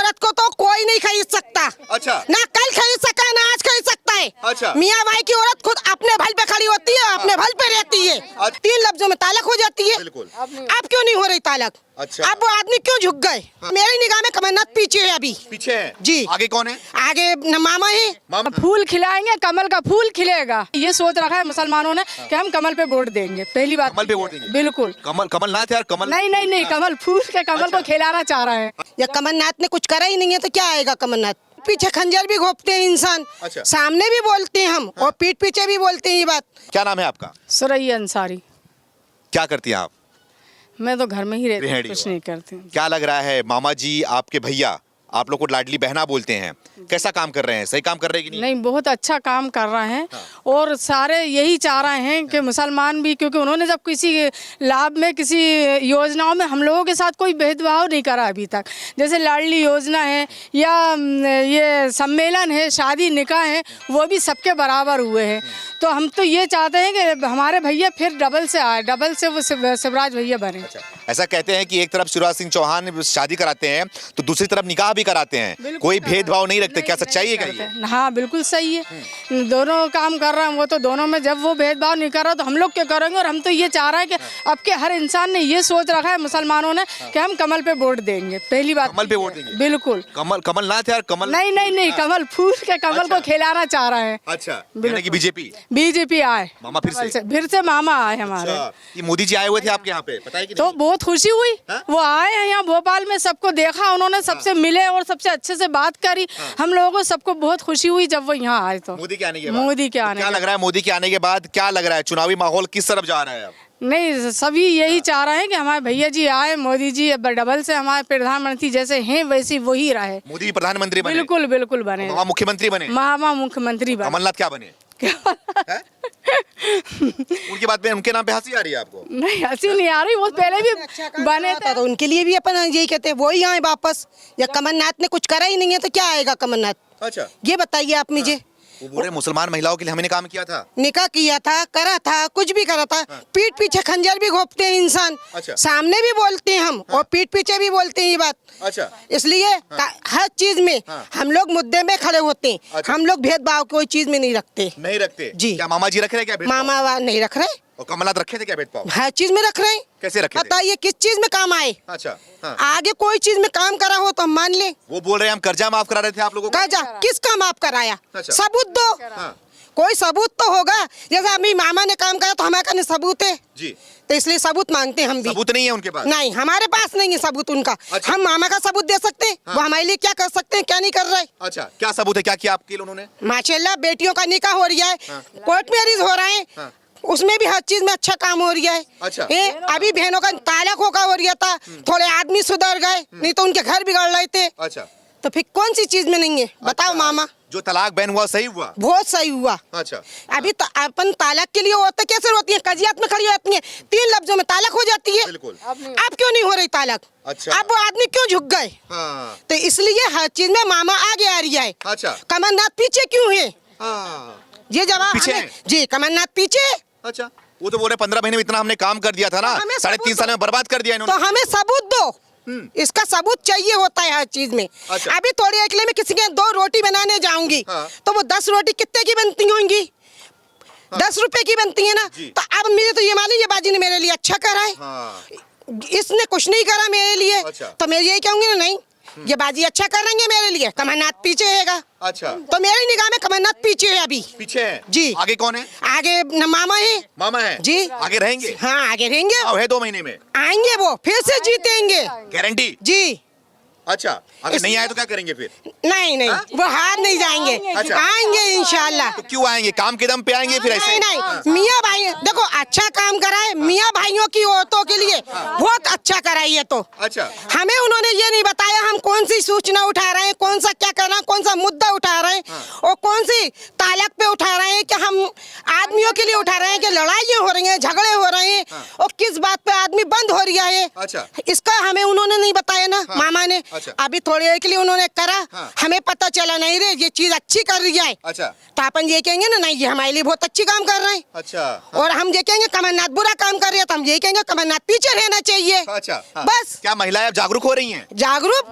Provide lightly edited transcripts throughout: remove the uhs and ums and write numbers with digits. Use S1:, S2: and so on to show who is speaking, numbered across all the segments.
S1: औरत को तो कोई नहीं खरीद सकता।
S2: अच्छा।
S1: ना कल खरीद सका है, ना आज खरीद सकता है।
S2: अच्छा।
S1: मियाँ भाई की औरत खुद अपने बल पे खड़ी होती है, अपने बल पे रहती है।
S2: अच्छा।
S1: 3 लफ्जों में तालक हो जाती है।
S2: बिल्कुल।
S1: अब क्यों नहीं हो रही तालक?
S2: अच्छा।
S1: अब वो आदमी क्यों झुक गए? मेरी निगाह में कमलनाथ पीछे है अभी।
S2: पीछे है
S1: जी।
S2: आगे कौन है?
S1: आगे मामा है।
S2: मामा
S3: फूल खिलाएंगे, कमल का फूल खिलेगा, ये सोच रखा है मुसलमानों ने कि हम कमल पे वोट देंगे। पहली बात
S2: कमल पे वोट देंगे?
S3: बिल्कुल।
S2: कमलनाथ यार, कमल
S3: नहीं, कमल फूल के कमल को खिलाना चाह रहे हैं।
S1: या कमलनाथ ने कुछ करा ही नहीं है तो क्या आएगा कमलनाथ? पीछे खंजर भी घोंपते हैं इंसान।
S2: अच्छा।
S1: सामने भी बोलते हैं हम और पीठ पीछे भी बोलते हैं ये बात।
S2: क्या नाम है आपका?
S3: सुरैया अंसारी।
S2: क्या करती हैं आप?
S3: मैं तो घर में ही रहती हूँ,
S2: गृहिणी
S3: कुछ
S2: हो।
S3: नहीं करती हूँ।
S2: क्या लग रहा है मामा जी आपके भैया आप लोग को लाडली बहना बोलते हैं, कैसा काम कर रहे हैं? सही काम कर रहे हैं कि नहीं?
S3: नहीं, बहुत अच्छा काम कर रहे हैं। और सारे यही चाह रहे हैं कि मुसलमान भी, क्योंकि उन्होंने जब किसी लाभ में, किसी योजनाओं में हम लोगों के साथ कोई भेदभाव नहीं करा अभी तक। जैसे लाडली योजना है या ये सम्मेलन है, शादी निकाह है, वो भी सबके बराबर हुए हैं। तो हम तो ये चाहते हैं कि हमारे भैया फिर डबल से आए, डबल से वो शिवराज भैया बने।
S2: ऐसा कहते हैं कि एक तरफ शिवराज सिंह चौहान शादी कराते हैं तो दूसरी तरफ निकाह भी कराते हैं, कोई भेदभाव नहीं रखते। क्या सच्चाई है क्या ये?
S3: हाँ, बिल्कुल सही है। दोनों काम कर रहे हैं वो, तो दोनों में जब वो भेदभाव नहीं कर रहा तो हम लोग क्या करेंगे? और हम तो ये चाह रहे हैं कि अब के हर इंसान ने ये सोच रखा है मुसलमानों ने कि हम कमल पे वोट देंगे। पहली बात
S2: कमल पे वोट देंगे?
S3: बिल्कुल।
S2: कमलनाथ यार, कमल
S3: नहीं, कमल फूल के कमल को खिलाना चाह रहे हैं।
S2: अच्छा, यानी कि
S3: बीजेपी आए
S2: मामा
S3: फिर से मामा आए हमारे।
S2: ये मोदी जी आए हुए थे आपके यहाँ पे, पता है कि
S3: तो
S2: नहीं?
S3: बहुत खुशी हुई।
S2: हाँ?
S3: वो आए हैं यहाँ भोपाल में, सबको देखा उन्होंने, सबसे मिले और सबसे अच्छे से बात करी। हम लोगों को सबको बहुत खुशी हुई जब वो यहाँ आए। तो
S2: मोदी के आने के बाद क्या लग रहा है? मोदी के आने के बाद क्या लग रहा है? चुनावी माहौल किस तरफ जा रहा है अब?
S3: नहीं, सभी यही चाह रहे हैं कि हमारे भैया जी आए, मोदी जी डबल से हमारे प्रधानमंत्री जैसे हैं वैसे वही रहे।
S2: मोदी प्रधानमंत्री बने?
S3: बिल्कुल बने।
S2: मामा मुख्यमंत्री बने?
S3: मामा मुख्यमंत्री बने।
S2: कमलनाथ क्या बने? उनकी बात में, उनके नाम पे हंसी आ रही है आपको?
S3: नहीं, हंसी नहीं आ रही, वो पहले भी बने थे।
S1: तो उनके लिए भी अपन यही कहते हैं वो ही आए वापस। या कमलनाथ ने कुछ करा ही नहीं है तो क्या आएगा कमलनाथ?
S2: अच्छा,
S1: ये बताइए आप मुझे।
S2: वो बोल रहे मुसलमान महिलाओं के लिए हमने काम किया था,
S1: निकाह किया था, करा था, कुछ भी करा था। पीठ पीछे खंजर भी घोंपते हैं इंसान।
S2: अच्छा।
S1: सामने भी बोलते हैं हम और पीठ पीछे भी बोलते हैं ये बात।
S2: अच्छा।
S1: इसलिए हर चीज में हम लोग मुद्दे में खड़े होते हैं।
S2: अच्छा।
S1: हम लोग भेदभाव कोई चीज में नहीं रखते।
S2: नहीं रखते
S1: जी।
S2: क्या मामा जी रख रहे हैं क्या भेदभाव?
S1: मामा नहीं रख रहे,
S2: और कमलनाथ रखे थे क्या भेदभाव?
S1: हर चीज में रख रहे हैं।
S2: कैसे रखे थे?
S1: बताइए किस चीज में काम आए?
S2: अच्छा, हाँ।
S1: आगे कोई चीज में काम करा हो तो हम मान ले।
S2: वो बोल रहे हैं हम कर्जा माफ करा रहे थे आप लोगों को।
S1: कर्जा किसका माफ कराया?
S2: अच्छा।
S1: सबूत दो।
S2: हाँ।
S1: कोई सबूत तो होगा। जैसे अभी मामा ने काम करा तो हमारे पास सबूत है
S2: जी।
S1: तो इसलिए सबूत मांगते हैं हम भी।
S2: सबूत नहीं है उनके पास?
S1: नहीं, हमारे पास नहीं है सबूत उनका।
S2: अच्छा।
S1: हम मामा का सबूत दे सकते हैं। वो हमारे लिए क्या कर सकते हैं, क्या नहीं कर रहे?
S2: अच्छा, क्या सबूत है? क्या किया आपके लिए उन्होंने?
S1: माशाल्लाह बेटियों का निकाह हो रहा है, कोर्ट मैरिज हो रहा है, उसमें भी हर चीज में अच्छा काम हो रहा है।
S2: अच्छा।
S1: अभी बहनों का तालाक होकर हो रहा था, थोड़े आदमी सुधर गए, नहीं तो उनके घर बिगड़ रहे थे।
S2: अच्छा,
S1: तो फिर कौन सी चीज में नहीं है बताओ मामा?
S2: जो तलाक बैन हुआ सही हुआ?
S1: बहुत सही हुआ।
S2: अच्छा।
S1: अभी तो अपन तालाक के लिए औरतें कैसे होती हैं? कजियात में खड़ी होती हैं, 3 लफ्जों में तालाक हो जाती है।
S2: बिल्कुल।
S1: अब क्यों नहीं हो रही तालाक?
S2: अच्छा।
S1: अब वो आदमी क्यों झुक गए?
S2: हाँ।
S1: तो इसलिए हर चीज में मामा आगे आ रही है।
S2: अच्छा।
S1: कमलनाथ पीछे क्यों है?
S2: हाँ।
S1: ये जवाब
S2: पीछे
S1: हमें-
S2: हैं?
S1: जी, कमलनाथ पीछे है।
S2: अच्छा, वो तो बोल रहे 15 महीने में इतना हमने काम कर दिया था ना,
S1: हमें
S2: 3.5 साल में बर्बाद कर दिया
S1: तो
S2: इन्होंने।
S1: हमें सबूत दो। इसका सबूत चाहिए होता है हर चीज में।
S2: अच्छा।
S1: अभी थोड़ी अकेले में किसी के 2 रोटी बनाने जाऊंगी तो वो 10 रोटी कितने की बनती होंगी? 10 रुपए की बनती है ना। तो अब मुझे तो ये मालूम, ये बाजी ने मेरे लिए अच्छा करा है।
S2: हाँ।
S1: इसने कुछ नहीं करा मेरे लिए।
S2: अच्छा।
S1: तो मैं यही कहूंगी ना, नहीं ये बाजी अच्छा करेंगे मेरे लिए, कमलनाथ पीछे हैगा।
S2: अच्छा,
S1: तो मेरी निगाह में कमलनाथ पीछे है अभी।
S2: पीछे है?
S1: जी।
S2: आगे कौन है?
S1: आगे मामा है।
S2: मामा है?
S1: जी।
S2: आगे रहेंगे?
S1: हाँ, आगे रहेंगे।
S2: अब है 2 महीने में
S1: आएंगे, वो फिर से जीतेंगे।
S2: गारंटी?
S1: जी।
S2: अच्छा, अगर नहीं आए तो क्या करेंगे फिर?
S1: नहीं, वो हार नहीं जाएंगे।
S2: अच्छा।
S1: आएंगे इंशाल्लाह।
S2: तो क्यों आएंगे? काम के दम पे आएंगे फिर ऐसे?
S1: नहीं, मियाँ भाई देखो अच्छा काम कराए, मियाँ भाइयों की औरतों के लिए बहुत अच्छा कराई है। तो
S2: अच्छा।
S1: हमें उन्होंने ये नहीं बताया हम कौन सी सूचना उठा रहे हैं, कौन सा क्या करना, कौन सा मुद्दा उठा रहे हैं और कौन सी तालाक पे उठा रहे हैं, कि हम आदमियों के लिए उठा रहे हैं, कि लड़ाइयाँ हो रही हैं, झगड़े हो रहे हैं और किस बात पे आदमी बंद हो रहा है।
S2: अच्छा।
S1: इसका हमें उन्होंने नहीं बताया ना मामा ने।
S2: अच्छा।
S1: अभी थोड़े के लिए उन्होंने करा, हमें पता चला नहीं रे ये चीज अच्छी कर रही है।
S2: अच्छा।
S1: तो अपन ये कहेंगे ना, नहीं ये हमारे लिए बहुत अच्छी काम कर रहे हैं।
S2: अच्छा।
S1: और हम ये कहेंगे कमलनाथ बुरा काम कर रहे हैं तो हम ये कहेंगे कमलनाथ पीछे रहना चाहिए।
S2: अच्छा। हाँ।
S1: बस।
S2: क्या महिलाएं अब जागरूक हो रही हैं?
S1: जागरूक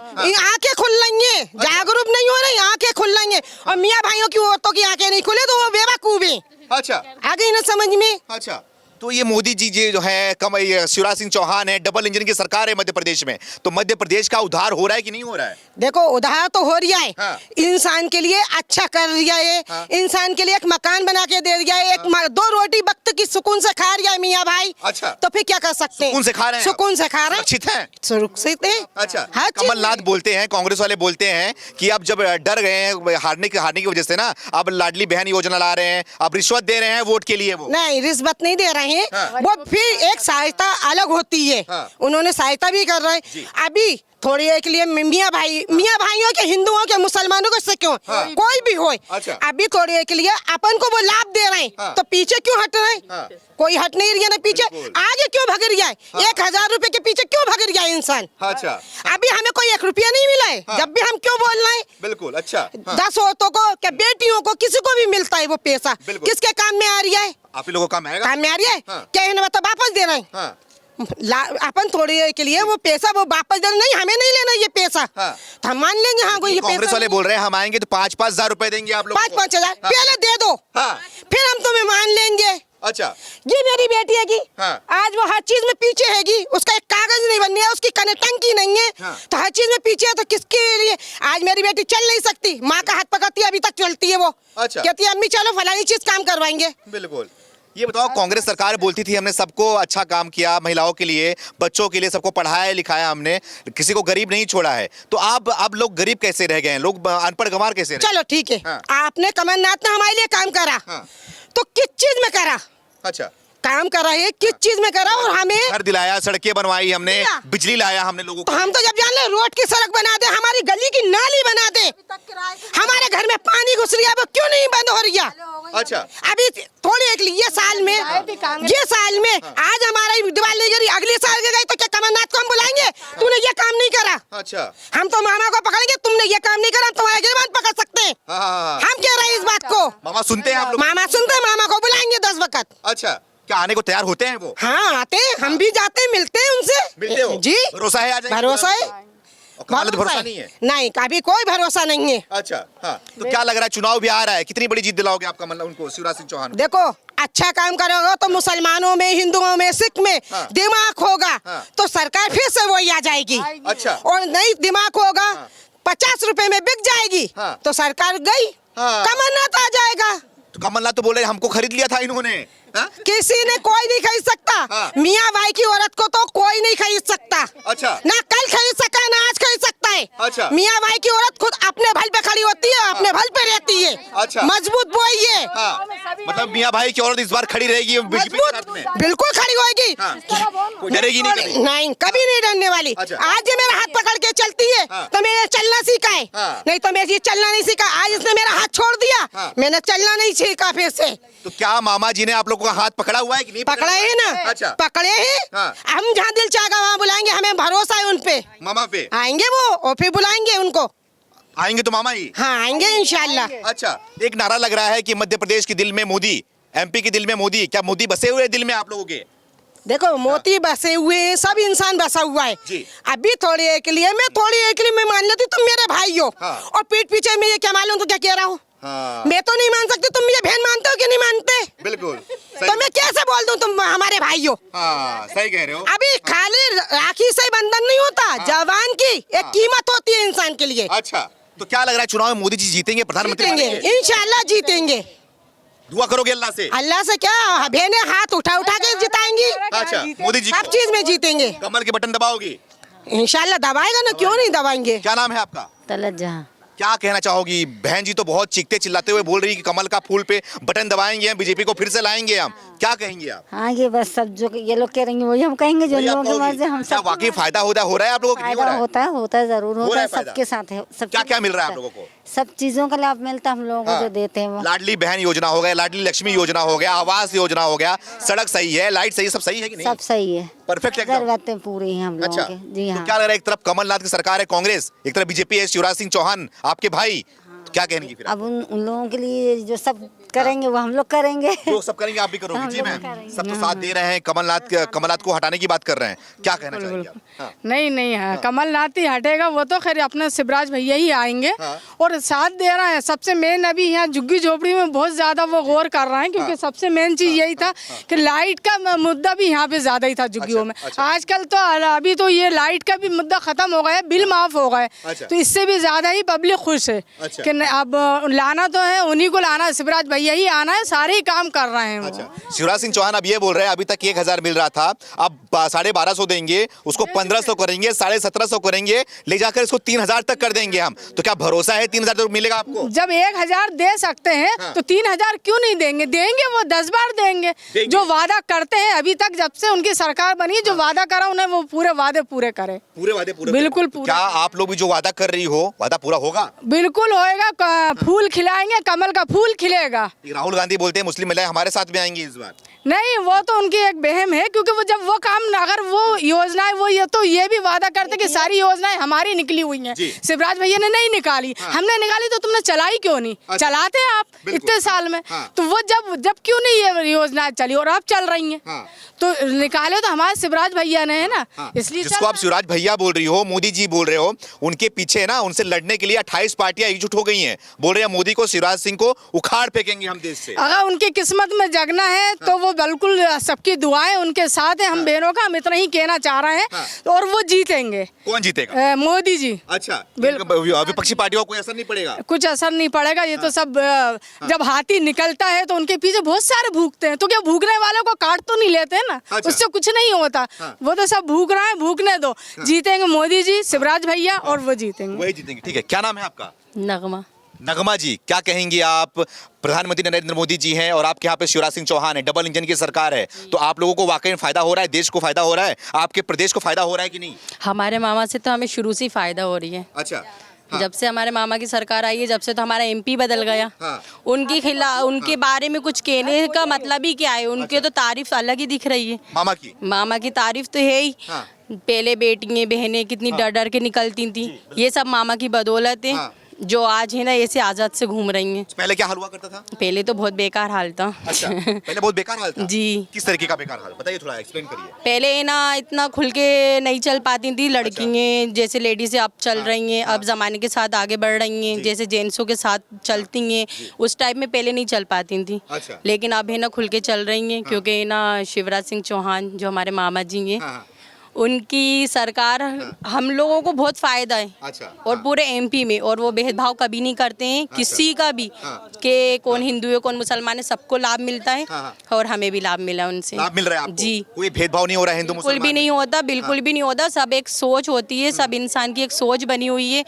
S1: आंखें खुल रही हैं, जागरूक नहीं हो रही, आंखें खुल रही हैं। और मियाँ भाइयों की औरतों की आंखें नहीं खुले तो वो बेवकूफ है।
S2: अच्छा
S1: आ गई ना समझ में?
S2: अच्छा, तो ये मोदी जी जो है ये शिवराज सिंह चौहान है, डबल इंजन की सरकार है मध्य प्रदेश में, तो मध्य प्रदेश का उद्धार हो रहा है कि नहीं हो रहा है?
S1: देखो उधार तो हो रहा है।
S2: हाँ।
S1: इंसान के लिए अच्छा कर दिया है।
S2: हाँ।
S1: इंसान के लिए एक मकान बना के दे दिया है। दो रोटी वक्त की सुकून से खा रहा है मियाँ भाई।
S2: अच्छा।
S1: तो फिर क्या कर सकते हैं?
S2: सुकून से खा रहे हैं आप?
S1: सुकून से खा रहे हैं।
S2: सुरक्षित हैं?
S1: सुरक्षित है।
S2: अच्छा,
S1: हर चीज
S2: कमलनाथ बोलते हैं, कांग्रेस वाले बोलते हैं कि अब जब डर गए हैं हारने की वजह से ना, अब लाडली बहन योजना ला रहे हैं, अब रिश्वत दे रहे हैं वोट के लिए। वो
S1: नहीं, रिश्वत नहीं दे रहे हैं।
S2: हाँ।
S1: वो फिर एक सहायता अलग होती है।
S2: हाँ।
S1: उन्होंने सहायता भी कर रहे
S2: जी।
S1: हैं। अभी थोड़ी देर के लिए मियाँ भाइयों के, हिंदुओं के, मुसलमानों को से क्यों,
S2: हाँ।
S1: कोई भी हो,
S2: अच्छा।
S1: अभी थोड़ी देर के लिए अपन को वो लाभ दे रहे हैं।
S2: हाँ।
S1: तो पीछे क्यों हट रहे हैं?
S2: हाँ।
S1: कोई हट नहीं रहा ना पीछे।
S2: बिल्कुल।
S1: आगे क्यों भग रहा है?
S2: हाँ।
S1: 1000 रुपए के पीछे क्यों भग रहा है इंसान?
S2: अच्छा,
S1: अभी हमें कोई 1 रुपया नहीं मिला है।
S2: हाँ।
S1: जब भी हम क्यों बोल रहे हैं?
S2: बिल्कुल। अच्छा,
S1: 10 औरतों को क्या बेटियों को किसी को भी मिलता है वो पैसा,
S2: बिल्कुल।
S1: किसके काम में आ रहा है?
S2: आप ही लोगों का काम आएगा?
S1: काम में आ रही है।
S2: हाँ।
S1: क्या इन्हें मतलब वापस दे रहे हैं?
S2: हाँ।
S1: अपन थोड़ी देर के लिए वो पैसा वो वापस दे, नहीं हमें नहीं लेना ये पैसा।
S2: हाँ।
S1: तो हम मान लेंगे हाँ कोई ये
S2: कांग्रेस
S1: पैसा
S2: वाले बोल रहे हैं हम आएंगे तो 5-5 हजार रुपए देंगे आप लोग
S1: 5-5 हजार
S2: हाँ।
S1: पहले दे दो।
S2: हाँ।
S1: फिर हम तुम्हें मान लेंगे।
S2: अच्छा,
S1: ये मेरी बेटी हैगी।
S2: हाँ।
S1: आज वो हर चीज में पीछे हैगी, उसका एक कागज नहीं बननी है, उसकी टंकी नहीं है।
S2: हाँ।
S1: तो हर चीज में पीछे है, तो किसके लिए? आज मेरी बेटी चल नहीं सकती, माँ का हाथ पकड़ती है, अभी तक चलती है वो।
S2: अच्छा।
S1: कहती है अम्मी चलो फलानी चीज काम करवाएंगे।
S2: बिल्कुल। ये बताओ, कांग्रेस सरकार बोलती थी हमने सबको अच्छा काम किया, महिलाओं के लिए, बच्चों के लिए, सबको पढ़ाया लिखाया हमने, किसी को गरीब नहीं छोड़ा है, तो अब लोग गरीब कैसे रह गए हैं, लोग अनपढ़ गंवार कैसे रह?
S1: चलो ठीक है।
S2: हाँ।
S1: आपने कमलनाथ ने हमारे लिए काम करा।
S2: हाँ।
S1: तो किस चीज में करा
S2: अच्छा,
S1: काम करा है? किस चीज में करा? और हमें
S2: घर दिलाया, सड़कें बनवाई हमने,
S1: दिया।
S2: बिजली लाया हमने लोगों
S1: तो
S2: को।
S1: हम तो जब जान ले रोड की सड़क बना दे, हमारी गली की नाली बना दे, हमारे घर में पानी घुस रहा है, वो क्यों नहीं बंद हो रही है?
S2: अच्छा,
S1: अभी थोड़ी एक ये साल में आज हमारा दिवाली गई, अगले साल गई तो क्या कमलनाथ को हम बुलाएंगे? तूने ये काम नहीं करा।
S2: अच्छा।
S1: हम तो मामा को पकड़ेंगे, तुमने ये काम नहीं करा, हम तुम्हारे गिरबान पकड़ सकते हैं।
S2: हाँ।
S1: हम कह रहे हैं इस बात को।
S2: मामा सुनते हैं आप लोग?
S1: मामा सुनते हैं, मामा को बुलाएंगे 10 वक्त।
S2: अच्छा, क्या आने को तैयार होते हैं वो?
S1: हाँ आते हैं, हम भी जाते हैं, मिलते हैं उनसे।
S2: मिलते हो?
S1: जी,
S2: भरोसा है? आ जाएंगे?
S1: भरोसा है।
S2: और कमलनाथ भरोसा नहीं है?
S1: नहीं, कभी कोई भरोसा नहीं है।
S2: अच्छा, हाँ। तो क्या लग रहा है, चुनाव भी आ रहा है, कितनी बड़ी जीत दिलाओगे आप उनको, शिवराज सिंह चौहान को?
S1: देखो अच्छा काम करोगे तो मुसलमानों में, हिंदुओं में, सिख में
S2: हाँ।
S1: दिमाग होगा
S2: हाँ।
S1: तो सरकार फिर से वही आ जाएगी।
S2: अच्छा।
S1: और नहीं दिमाग होगा, 50 रुपए में बिक जाएगी
S2: हाँ।
S1: तो सरकार गई,
S2: हाँ।
S1: कमलनाथ आ जाएगा।
S2: तो कमलनाथ तो बोले हमको खरीद लिया था इन्होंने। हाँ?
S1: किसी ने कोई नहीं खरीद सकता।
S2: हाँ।
S1: मियाँ भाई की औरत को तो कोई नहीं खरीद सकता।
S2: अच्छा।
S1: ना कल खरीद सका ना आज खरीद सकता है।
S2: अच्छा।
S1: मियाँ भाई की औरत खुद अपने बल पे खड़ी होती है, अपने बल पे रहती है।
S2: अच्छा।
S1: मजबूत वो ही है।
S2: हाँ। मतलब मियाँ भाई की औरत इस बार खड़ी रहेगी बीजेपी के साथ में?
S1: मजबूत बिल्कुल खड़ी होगी।
S2: हाँ। कोई डरेगी नहीं कभी?
S1: नहीं, कभी नहीं डरने वाली।
S2: अच्छा।
S1: आज ये मेरा हाथ पकड़ के चलती है
S2: हाँ।
S1: तो मैंने चलना सीखा है।
S2: हाँ।
S1: नहीं तो मैं ये चलना नहीं सीखा। आज इसने मेरा हाथ छोड़ दिया,
S2: हाँ।
S1: मैंने चलना नहीं सीखा फिर से।
S2: तो क्या मामा जी ने आप लोगों का हाथ पकड़ा हुआ है कि नहीं?
S1: पकड़े है ना?
S2: अच्छा।
S1: पकड़े हैं।
S2: हाँ।
S1: हम जहाँ दिल चाहेगा वहाँ बुलाएंगे, हमें भरोसा है उन पे।
S2: मामा पे
S1: आएंगे वो और फिर बुलाएंगे उनको।
S2: आएंगे तो मामा ही?
S1: हाँ आएंगे इंशाल्लाह।
S2: अच्छा, एक नारा लग रहा है कि मध्य प्रदेश के दिल में मोदी, एमपी के दिल में मोदी। क्या मोदी बसे हुए दिल में आप लोगों के?
S1: देखो मोती बसे हुए हैं, सब इंसान बसा हुआ है
S2: जी।
S1: अभी थोड़ी देर के लिए मैं मान लेती तुम मेरे भाई हो।
S2: हाँ।
S1: और पीठ पीछे मैं ये क्या मालूम तो क्या कह रहा हूँ।
S2: हाँ।
S1: मैं तो नहीं मान सकती, तुम मुझे बहन मानते हो कि नहीं मानते?
S2: बिल्कुल
S1: तो मैं कैसे बोल दूं तुम हमारे भाई हो?
S2: हाँ, सही कह रहे हो।
S1: अभी खाली राखी से बंधन नहीं होता, जवान की एक कीमत होती है इंसान के लिए।
S2: अच्छा, तो क्या लग रहा है, चुनाव में मोदी जी जीतेंगे, प्रधानमंत्री
S1: जीतेंगे
S2: बनेंगे?
S1: इंशाल्लाह जीतेंगे।
S2: दुआ करोगे अल्लाह से?
S1: अल्लाह से क्या, बहने हाथ उठा उठा के जिताएंगी।
S2: अच्छा, मोदी जी
S1: सब
S2: को
S1: चीज में जीतेंगे
S2: कमल के बटन दबाओगी?
S1: इंशाल्लाह। दबाएगा ना, क्यों नहीं दबाएंगे।
S2: क्या नाम है आपका?
S4: तलत जहाँ।
S2: क्या कहना चाहोगी? बहन जी तो बहुत चीखते चिल्लाते हुए बोल रही कि कमल का फूल पे बटन दबाएंगे, हम बीजेपी को फिर से लाएंगे हम। क्या कहेंगे आप?
S4: हाँ ये बस सब जो ये लोग कह रही हैं वही हम कहेंगे, जो
S2: वही आप
S4: लोगों की
S2: कहोगी?
S4: मर्जी हम
S2: क्या
S4: सब।
S2: वाकई फायदा हो रहा है आप लोगों को? नहीं हो
S4: फायदा
S2: रहा है?
S4: होता है जरूर
S2: हो
S4: होता
S2: रहा
S4: है,
S2: है फायदा?
S4: सबके साथ है। सब
S2: क्या
S4: चीज़
S2: क्या मिल रहा है आप
S4: होता
S2: लोगों को?
S4: सब चीजों का लाभ मिलता है हम लोगों को,
S2: हाँ।
S4: जो देते हैं वो।
S2: लाडली बहन योजना हो गया, लाडली लक्ष्मी योजना हो गया, आवास योजना हो गया, सड़क सही है, लाइट सही है, सब सही है कि नहीं?
S4: सब सही है,
S2: परफेक्ट एकदम।
S4: जरूरतें पूरी हैं हम लोगों
S2: अच्छा,
S4: के। जी
S2: तो
S4: हाँ।
S2: क्या लग रहा है, एक तरफ कमलनाथ की सरकार है कांग्रेस, एक तरफ बीजेपी है शिवराज सिंह चौहान आपके भाई, तो क्या कहेंगे फिर आप?
S4: अब उन लोगों के लिए जो सब करेंगे वो हम लोग करेंगे।
S2: जो सब करेंगे आप भी करोगे।
S4: हम
S2: जी
S4: लोग
S2: मैम,
S4: करेंगे।
S2: सब तो साथ दे रहे हैं, कमलनाथ को हटाने की बात कर रहे हैं, क्या कहना चाहेंगे आप? हाँ।
S3: नहीं नहीं है, कमलनाथ ही हटेगा, वो तो खैर अपने शिवराज भैया ही आएंगे।
S2: हाँ।
S3: और साथ दे रहा है। सबसे मेन अभी यहाँ झुग्गी झोपड़ी में बहुत ज्यादा वो गौर कर रहे हैं, क्योंकि सबसे मेन चीज यही था कि लाइट का मुद्दा भी यहाँ पे ज्यादा ही था झुग्गियों में। आजकल तो अभी तो ये लाइट का भी मुद्दा खत्म हो गया, बिल माफ हो गए, तो इससे भी ज्यादा ही पब्लिक खुश है कि अब लाना तो है, उन्हीं को लाना, शिवराज भैया ही आना है, सारे ही काम कर रहे हैं वो।
S2: शिवराज सिंह चौहान अब ये बोल रहे हैं अभी तक 1000 मिल रहा था, अब 1250 देंगे, उसको 1500 करेंगे, 1750 करेंगे, ले जाकर इसको 3000 तक कर देंगे हम। तो क्या भरोसा है 3000 तक मिलेगा आपको?
S3: जब 1000 दे सकते हैं तो 3000 क्यों नहीं देंगे? देंगे, वो 10 बार देंगे। जो वादा करते हैं अभी तक, जब से उनकी सरकार बनी, जो वादा करा उन्हें वो पूरे वादे पूरे करे।
S2: पूरे वादे पूरे
S3: बिल्कुल
S2: तो क्या आप लोग भी जो वादा कर रही हो वादा पूरा होगा?
S3: बिल्कुल होएगा। फूल खिलाएंगे, कमल का फूल खिलेगा।
S2: राहुल गांधी बोलते हैं मुस्लिम महिलाएं हमारे साथ में आएंगी इस बार।
S3: नहीं, वो तो उनकी एक बहम है, क्योंकि वो जब वो काम, अगर वो योजनाएं वो ये तो ये भी वादा करते कि सारी योजनाएं हमारी निकली हुई हैं, शिवराज भैया ने नहीं निकाली। हमने निकाली तो तुमने चलाई क्यों नहीं? चलाते हैं आप इतने साल में। तो वो जब क्यों नहीं ये योजनाएं चली और अब चल रही हैं? तो निकाले तो हमारे शिवराज भैया ने है ना, इसलिए
S2: जिसको आप शिवराज भैया बोल रही हो, मोदी जी बोल रहे हो, उनके पीछे ना उनसे लड़ने के लिए 28 पार्टियां एकजुट हो गई हैं। बोल रहे हैं मोदी को, शिवराज सिंह को उखाड़ फेंकेंगे हम देश से।
S3: अगर उनकी किस्मत में जगना है तो वो बिल्कुल, सबकी दुआएं उनके साथ है, हम बहनों का, हम इतना ही कहना चाह रहे हैं। और वो जीतेंगे।
S2: कौन जीतेगा?
S3: मोदी जी।
S2: अच्छा, विपक्षी पार्टियों को कोई असर नहीं पड़ेगा?
S3: कुछ असर नहीं पड़ेगा। ये तो सब जब हाथी निकलता है तो उनके पीछे बहुत सारे भूखते हैं, तो क्या भूखने वालों को काट तो नहीं लेते ना? उससे कुछ नहीं होता। वो तो सब भूख रहा है, भूखने दो। जीतेंगे मोदी जी, शिवराज भैया, और वो जीतेंगे।
S2: वही जीतेंगे। ठीक है, क्या नाम है आपका?
S4: नगमा।
S2: नगमा जी, क्या कहेंगी आप? प्रधानमंत्री नरेंद्र मोदी जी हैं और आपके यहाँ पे शिवराज सिंह चौहान है, डबल इंजन की सरकार है, तो आप लोगों को वाकई में फायदा हो रहा है? देश को फायदा हो रहा है? आपके प्रदेश को फायदा हो रहा है कि नहीं?
S5: हमारे मामा से तो हमें शुरू से ही फायदा हो रही है।
S2: अच्छा।
S5: जब से हमारे मामा की सरकार आई है, जब से तो हमारा एमपी बदल गया। उनके खिलाफ, उनके बारे में कुछ कहने का मतलब ही क्या है? उनके तो तारीफ अलग ही दिख रही है। मामा की तारीफ तो है ही। पहले बेटियां बहनें कितनी डर डर के निकलती थी, ये सब मामा की बदौलत है। जो आज है ना, ऐसे आजाद से घूम रही हैं।
S2: पहले क्या हाल हुआ करता था?
S5: पहले तो बहुत बेकार हाल था।
S2: अच्छा, पहले बहुत बेकार हाल था?
S5: जी।
S2: किस तरीके का बेकार हाल, बताइए, थोड़ा एक्सप्लेन करिए।
S5: पहले ना इतना खुल के नहीं चल पाती थी लड़कियां, जैसे लेडीज अब चल रही हैं, अब जमाने के साथ आगे बढ़ रही हैं, जैसे जेंट्सों के साथ चलती हैं। उस टाइप में पहले नहीं चल पाती थी, लेकिन अब है ना खुल के चल रही हैं, क्योंकि ना शिवराज सिंह चौहान जो हमारे मामा जी हैं, उनकी सरकार हम लोगों को बहुत फायदा है। और पूरे एमपी में, और वो भेदभाव कभी नहीं करते हैं किसी का भी, कि कौन हिंदू है कौन मुसलमान है, सबको लाभ मिलता है। और हमें भी लाभ मिला उनसे।
S2: लाभ मिल रहा है आपको? जी। कोई भेदभाव नहीं हो रहा है हिंदू मुसलमान?
S5: बिल्कुल भी नहीं होता, बिल्कुल भी नहीं होता। सब एक सोच होती है, सब इंसान की एक सोच बनी हुई है,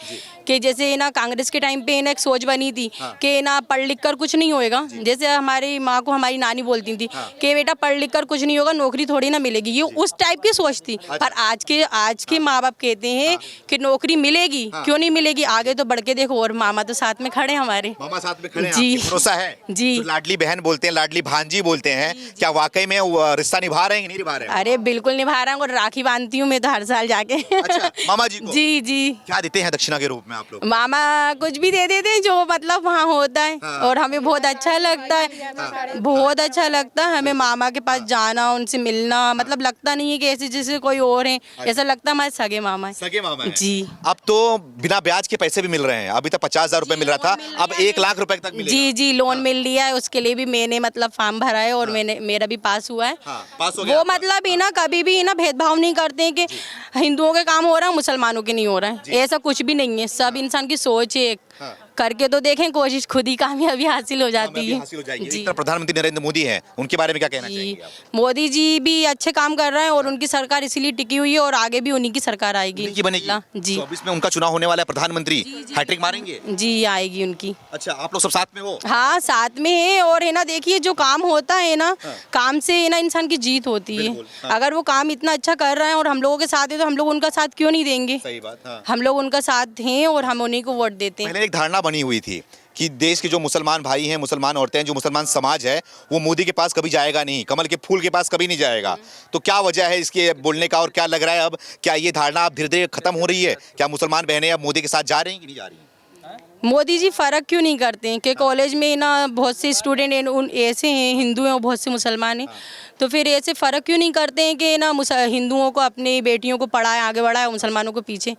S5: कि जैसे ना कांग्रेस के टाइम पे ना एक सोच बनी थी कि ना पढ़ लिख कर कुछ नहीं होएगा। जैसे हमारी माँ को हमारी नानी बोलती थी कि बेटा पढ़ लिख कर कुछ नहीं होगा, नौकरी थोड़ी ना मिलेगी, ये उस टाइप की सोच थी। पर आज के माँ बाप कहते हैं कि नौकरी मिलेगी। क्यों नहीं मिलेगी? आगे तो बढ़ के देखो। और मामा तो साथ में खड़े हैं हमारे।
S2: मामा साथ में खड़े हैं,
S5: जी।
S2: भरोसा है?
S5: जी।
S2: तो लाडली बहन बोलते हैं, लाडली भांजी बोलते हैं, क्या वाकई में रिश्ता निभा रहे हैं कि नहीं निभा रहे हैं?
S5: अरे बिल्कुल निभा रहा हूँ, और राखी बांधती हूँ मैं तो हर साल जाके।
S2: अच्छा, मामा जी को?
S5: जी जी।
S2: क्या देते हैं दक्षिणा के रूप में आप लोग?
S5: मामा कुछ भी दे देते हैं, जो मतलब वहाँ होता है। और हमें बहुत अच्छा लगता है, बहुत अच्छा लगता है हमें मामा के पास जाना, उनसे मिलना। मतलब लगता नहीं है कि ऐसे जैसे कोई और है, ऐसा लगता है हमारे सगे मामा है।
S2: सगे मामा है।
S5: जी।
S2: अब तो बिना ब्याज के पैसे भी मिल रहे हैं। अभी तक 50,000 रुपए मिल रहा था, अब 1 लाख रुपए तक मिलेगा।
S5: जी जी, लोन मिल लिया है, उसके लिए भी मैंने मतलब फॉर्म भरा है, और मेरा भी पास हुआ है।
S2: पास हो गया।
S5: वो मतलब है ना, कभी भी ना भेदभाव नहीं करते हैं कि हिंदुओं के काम हो रहा है मुसलमानों के नहीं हो रहा है, ऐसा कुछ भी नहीं है। सब इंसान की सोच है, करके तो देखें कोशिश, खुद ही कामयाबी हासिल हो जाती है।
S2: जी। प्रधानमंत्री नरेंद्र मोदी हैं, उनके बारे में क्या कहना चाहिए आप?
S5: मोदी जी भी अच्छे काम कर रहे हैं, और उनकी सरकार इसीलिए टिकी हुई है, और आगे भी उन्हीं की सरकार आएगी।
S2: उनकी बनेगी?
S5: जी।
S2: 24 में उनका चुनाव होने वाला है, प्रधानमंत्री हैट्रिक मारेंगे?
S5: जी, आएगी उनकी।
S2: अच्छा, आप लोग सब साथ में हो?
S5: हाँ, साथ में है। और है ना, देखिए जो काम होता है ना, काम से है ना इंसान की जीत होती है। अगर वो काम इतना अच्छा कर रहे हैं और हम लोगों के साथ है, तो हम लोग उनका साथ क्यों नहीं देंगे?
S2: सही बात।
S5: हम लोग उनका साथ हैं, और हम उन्हीं को वोट देते हैं।
S2: पहले एक धारणा बनी हुई थी कि देश के जो मुसलमान भाई हैं, मुसलमान औरतें हैं, जो मुसलमान समाज है, वो मोदी के पास कभी जाएगा नहीं, कमल के फूल के पास कभी नहीं जाएगा। तो क्या वजह है इसके बोलने का, और क्या लग रहा है अब, क्या ये धारणा अब धीरे धीरे खत्म हो रही है? क्या मुसलमान बहनें अब मोदी के साथ जा रही हैं कि नहीं जा रही हैं?
S5: मोदी जी फ़र्क क्यों नहीं करते हैं कि कॉलेज में ना बहुत से स्टूडेंट उन ऐसे हैं, हिंदू हैं और बहुत से मुसलमान हैं, तो फिर ऐसे फ़र्क क्यों नहीं करते हैं कि ना हिंदुओं को अपनी बेटियों को पढ़ाएं, आगे बढ़ाएं, मुसलमानों को पीछे।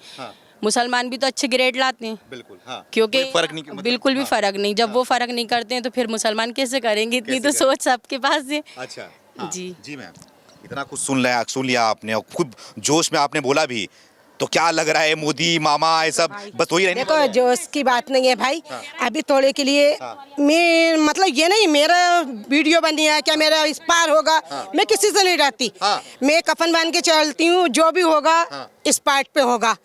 S5: मुसलमान भी तो अच्छे ग्रेड लाते हैं,
S2: बिल्कुल, हाँ।
S5: क्योंकि
S2: कोई फर्क नहीं मतलब,
S5: बिल्कुल भी फ़र्क नहीं। जब वो फ़र्क नहीं करते हैं तो फिर मुसलमान कैसे करेंगे? इतनी तो सोच सबके पास है।
S2: अच्छा,
S5: जी
S2: जी मैम, इतना कुछ सुन लिया आपने और खूब जोश में आपने बोला भी, तो क्या लग रहा है मोदी मामा ये सब बस वही रहने
S1: देखो
S2: वाले हैं?
S1: जोश की बात नहीं है भाई। अभी थोड़े के लिए मैं मतलब ये नहीं मेरा वीडियो बनी है क्या मेरा इस पार होगा, मैं किसी से नहीं डरती। मैं कफन बांध के चलती हूँ, जो भी होगा इस पार्ट पे होगा।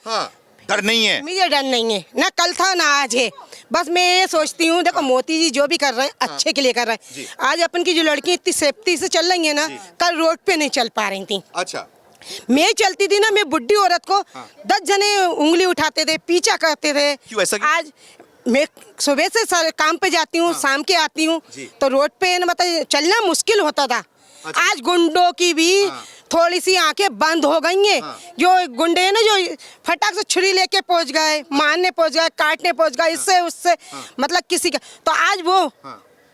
S2: डर नहीं है?
S1: मुझे डर नहीं है, ना कल था ना आज है। बस मैं ये सोचती हूँ, देखो मोदी जी जो भी कर रहे हैं अच्छे के लिए कर रहे हैं। आज अपन की जो लड़की इतनी सेफ्टी से चल रही है ना, कल रोड पे नहीं चल पा रही थी।
S2: अच्छा,
S1: मैं चलती थी ना, मैं बुढ़ी औरत को 10 जने उंगली उठाते थे, पीछा करते थे।
S2: क्यों ऐसा क्यों?
S1: आज मैं सुबह से काम पे जाती हूँ, शाम के आती हूँ, तो रोड पे ना मतलब चलना मुश्किल होता था। आज गुंडों की भी थोड़ी सी आंखें बंद हो गई हैं। जो गुंडे हैं ना, जो फटाक से छुरी लेके पहुंच गए, मारने पहुंच गए, काटने पहुंच गए, इससे उससे मतलब किसी का, तो आज वो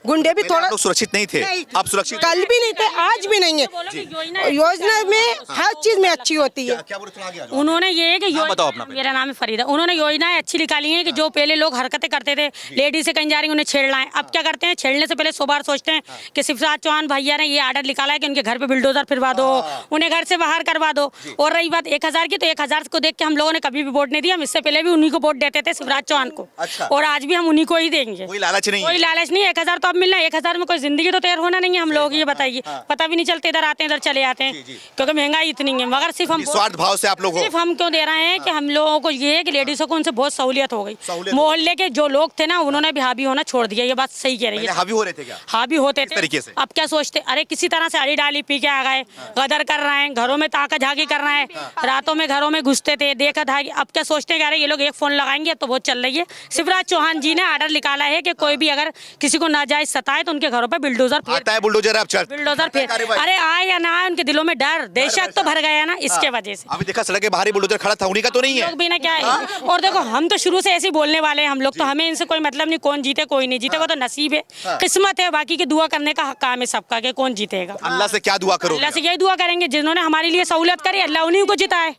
S1: गुंडे भी थोड़ा
S2: लोग सुरक्षित नहीं थे, अब सुरक्षित
S1: कल भी नहीं थे, आज भी नहीं है। योजना में हर चीज में अच्छी होती है।
S2: क्या बोले, थोड़ा आगे आ जाओ।
S6: उन्होंने ये है कि
S2: बताओ अपना पहले।
S6: मेरा नाम है फरीदा। उन्होंने योजनाएं अच्छी निकाली हैं कि जो पहले लोग हरकतें करते थे, लेडीज से कहीं जा रही उन्हें छेड़ना है, अब क्या करते हैं, छेड़ने से पहले 100 बार सोचते हैं कि शिवराज चौहान भैया ने ये आर्डर निकाला है कि उनके घर पे बुलडोजर फिरवा दो, उन्हें घर से बाहर करवा दो। और रही बात 1000 की, तो 1000 को देख के हम लोगों ने कभी भी वोट नहीं दिया। हम इससे पहले भी उन्हीं को वोट देते थे, शिवराज चौहान को, और आज भी हम उन्हीं को ही देंगे।
S2: कोई लालच नहीं है?
S6: कोई लालच नहीं। 1000 तो अब मिलना है, 1000 में कोई जिंदगी तो तैयार होना नहीं है हम लोग, ये बताइए। पता भी नहीं चलते, इधर आते हैं इधर चले आते हैं, क्योंकि महंगाई इतनी है। मगर सिर्फ हम
S2: स्वार्थ भाव से आप लोग हो।
S6: सिर्फ हम क्यों दे रहे हैं कि हम लोगों को ये है कि लेडीजों को उनसे बहुत सहूलियत हो गई। मोहल्ले के जो लोग थे ना, उन्होंने भी हावी होना छोड़ दिया। ये बात सही कह रही है।
S2: हावी हो रहे थे क्या?
S6: हावी होते थे।
S2: तरीके से?
S6: अब क्या सोचते, अरे किसी तरह से अड़ी डाली पी के आ गए, गदर कर रहे हैं, घरों में ताका झाकी कर रहे हैं, रातों में घरों में घुसते थे, देखा था। अब क्या सोचते हैं, अरे ये लोग एक फोन लगाएंगे तो बहुत चल रही है। शिवराज चौहान जी ने आर्डर निकाला है कि कोई भी अगर किसी को नाजायज सताए तो उनके घरों पर बुलडोजर
S2: आता है, बुलडोजर अब चल
S6: बुलडोजर फिर, अरे आए या ना आए, उनके दिलों में डर दहशत तो भर गया ना, इसके वजह से।
S2: अभी देखा सड़क के बाहर ही बुलडोजर खड़ा था, उन्हीं का तो नहीं है?
S6: लोग भी ना क्या है। और देखो हम तो शुरू से ऐसे ही बोलने वाले हैं हम लोग, तो हमें इनसे कोई मतलब नहीं, कौन जीते कोई नहीं जीते, वो तो नसीब है, किस्मत है। बाकी की दुआ करने का काम है सबका कि कौन जीतेगा।
S2: अल्लाह से क्या दुआ करो?
S6: अल्लाह से यही दुआ करेंगे, जिन्होंने हमारे लिए सहूलियत करी, अल्लाह उन्हीं को जिताए।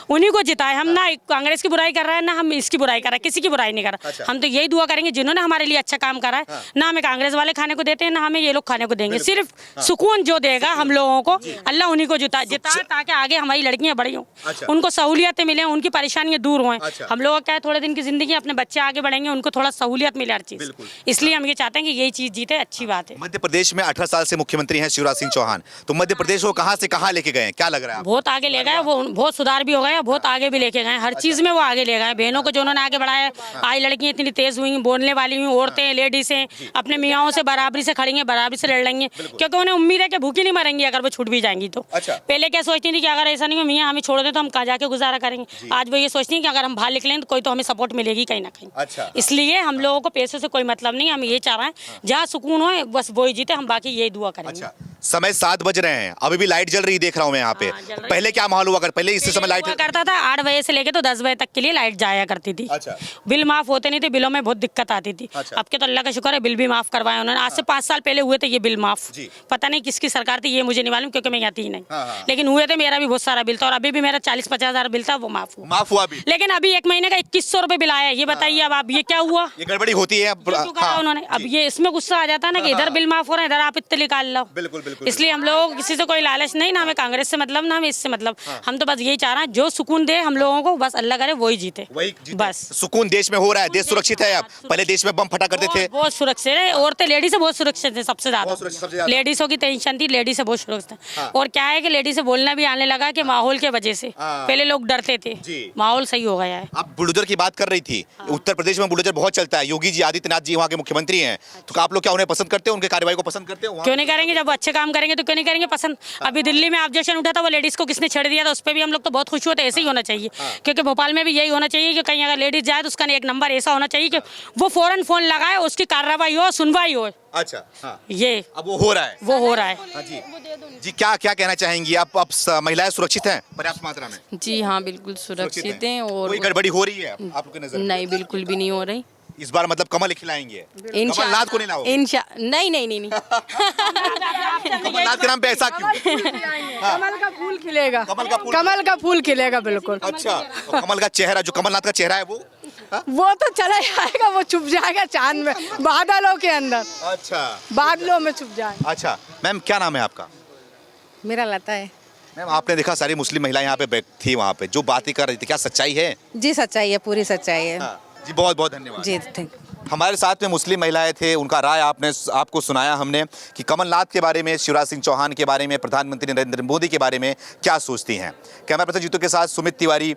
S6: उन्हीं को जिताए। हम ना कांग्रेस की बुराई कर रहे हैं, ना हम इसकी बुराई कर रहे हैं, किसी की बुराई नहीं कर रहे। हम तो यही दुआ करेंगे, जिन्होंने हमारे लिए अच्छा काम करा है, ना हमें कांग्रेस वाले खाने को देते हैं, ना हमें ये लोग खाने को देंगे। सिर्फ सुकून जो देगा हम लोगों को, अल्लाह उन्हीं को जिताए, ताकि आगे हमारी लड़कियां बड़ी हों, उनको सहूलियतें मिले, उनकी परेशानियां दूर हों। हम लोग क्या है, थोड़े दिन की जिंदगी, अपने बच्चे आगे बढ़ेंगे, उनको थोड़ा सहूलियत मिले हर चीज। इसलिए हम ये चाहते हैं कि यही चीज जीते, अच्छी बात है।
S2: मध्य प्रदेश में 18 साल से मुख्यमंत्री हैं शिवराज सिंह चौहान, तो मध्य प्रदेश को कहां से कहां लेके गए, क्या लग रहा है?
S6: बहुत आगे ले गए वो, बहुत सुधार भी हो गया, बहुत आगे भी लेके गए, हर चीज में वो आगे ले गए। बहनों को जो उन्होंने आगे बढ़ाया, आज लड़कियां इतनी तेज हुई, बोलने वाली हुई, औरतें लेडीज हैं, अपने मियाओं से बराबरी से खड़ी हैं, बराबरी से लड़ लेंगी, क्योंकि उन्हें उम्मीद है कि भूखी नहीं मरेंगी अगर वो छूट भी जाएंगी तो। पहले क्या सोचती थी कि अगर ऐसा नहीं हो, मियाँ हमें छोड़ दे तो हम कहाँ जाके गुजारा करेंगे। आज वो ये सोचती हैं कि अगर हम बाहर निकलें तो कोई तो हमें सपोर्ट मिलेगी कहीं ना कहीं। इसलिए हम लोगों को पैसे से कोई मतलब नहीं, हम ये चाह रहे हैं जहाँ सुकून हो बस वही जीते, हम बाकी यही दुआ करेंगे।
S2: समय 7 बज रहे हैं, अभी भी लाइट जल रही देख रहा हूँ मैं यहाँ पे। पहले क्या माहौल हुआ कर, पहले इसी समय लाइट
S6: करता था 8 बजे से लेके तो 10 बजे तक के लिए लाइट जाया करती थी। बिल माफ होते नहीं थे, बिलों में बहुत दिक्कत आती थी। अब के तो अल्लाह का शुक्र है बिल भी माफ करवाए उन्होंने। आज से 5 साल पहले हुए थे ये बिल माफ, पता नहीं किसकी सरकार थी ये मुझे नहीं मालूम, क्योंकि मैं यहाँ थी नहीं, लेकिन हुए थे। मेरा भी बहुत सारा बिल था, और अभी भी मेरा 40-50 हजार बिल था, वो माफ हुआ
S2: भी।
S6: लेकिन अभी 1 महीने का 2100 रुपए बिल आया। ये बताइए अब आप, ये क्या हुआ?
S2: ये गड़बड़ी होती है
S6: उन्होंने। अब ये इसमें गुस्सा आ जाता है ना कि इधर बिल माफ हो रहा है, इधर आप इतने निकाल लो। इसलिए हम लोग किसी से कोई लालच नहीं, ना हमें कांग्रेस से मतलब, ना हमें इससे मतलब। हम तो बस यही चाह रहे हैं जो सुकून दे हम लोगों को, बस अल्लाह करे वही जीते। बस
S2: सुकून देश में हो रहा है, देश सुरक्षित है। अब पहले देश में बम फटा करते थे,
S6: बहुत सुरक्षित है। औरतें लेडीज से बहुत सुरक्षित है, सबसे ज्यादा लेडीजों की टेंशन थी, लेडीज से बहुत सुरक्षित है। और क्या है कि लेडीज से बोलना भी आने लगा कि माहौल के वजह से, पहले लोग डरते थे, माहौल सही हो गया है।
S2: आप बुलडोजर की बात कर रही थी, उत्तर प्रदेश में बुलडोजर बहुत चलता है। योगी जी आदित्यनाथ जी वहाँ के मुख्यमंत्री हैं, तो आप लोग क्या उन्हें पसंद करते हो, उनके कार्रवाई को पसंद करते हो?
S6: क्यों नहीं करेंगे, जब वो अच्छे काम करेंगे तो क्यों नहीं करेंगे पसंद। अभी दिल्ली में ऑब्जेक्शन उठा था, वो लेडीज को किसने छेड़ दिया था, उस पर भी हम लोग तो बहुत खुश होते। ऐसे ही होना चाहिए, क्योंकि भोपाल में भी यही होना चाहिए कि कहीं अगर लेडीज जाए तो उसका एक नंबर ऐसा होना चाहिए कि वो फौरन फोन लगाए, उसकी कार्रवाई हो, सुनवाई हो।
S2: अच्छा,
S6: ये
S2: अब वो हो रहा है,
S6: वो हो रहा है।
S2: जी क्या क्या कहना चाहेंगी आप? अब महिलाएं सुरक्षित हैं पर्याप्त मात्रा में?
S5: जी हाँ, बिल्कुल सुरक्षित हैं। और
S2: कोई गड़बड़ी हो रही है आप लोग की नजर में?
S5: नहीं, बिल्कुल भी नहीं हो रही।
S2: इस बार मतलब कमल खिलाएंगे, कमलनाथ को नहीं लाओगे?
S5: नहीं
S2: कमलनाथ के नाम पे ऐसा क्यों?
S3: कमल का फूल खिलेगा,
S2: कमल का फूल
S3: खिलेगा बिल्कुल।
S2: अच्छा, और कमल का चेहरा, जो कमलनाथ का चेहरा है
S3: वो तो चला जाएगा, वो छुप जाएगा चांद में, बादलों के अंदर।
S2: अच्छा,
S3: बादलों में छुप जाएगा।
S2: अच्छा मैम, क्या नाम है आपका?
S7: मेरा लता है।
S2: मैम, आपने देखा सारी मुस्लिम महिलाएं यहाँ पे थी, वहाँ पे जो बातें कर रही थी, क्या सच्चाई है?
S7: जी सच्चाई है, पूरी सच्चाई है।
S2: जी बहुत बहुत धन्यवाद।
S7: जी थैंक।
S2: हमारे साथ में मुस्लिम महिलाएं थे, उनका राय आपको सुनाया हमने कि कमलनाथ के बारे में, शिवराज सिंह चौहान के बारे में, प्रधानमंत्री नरेंद्र मोदी के बारे में क्या सोचती हैं। कैमरा पर्सन जीतू के साथ सुमित तिवारी,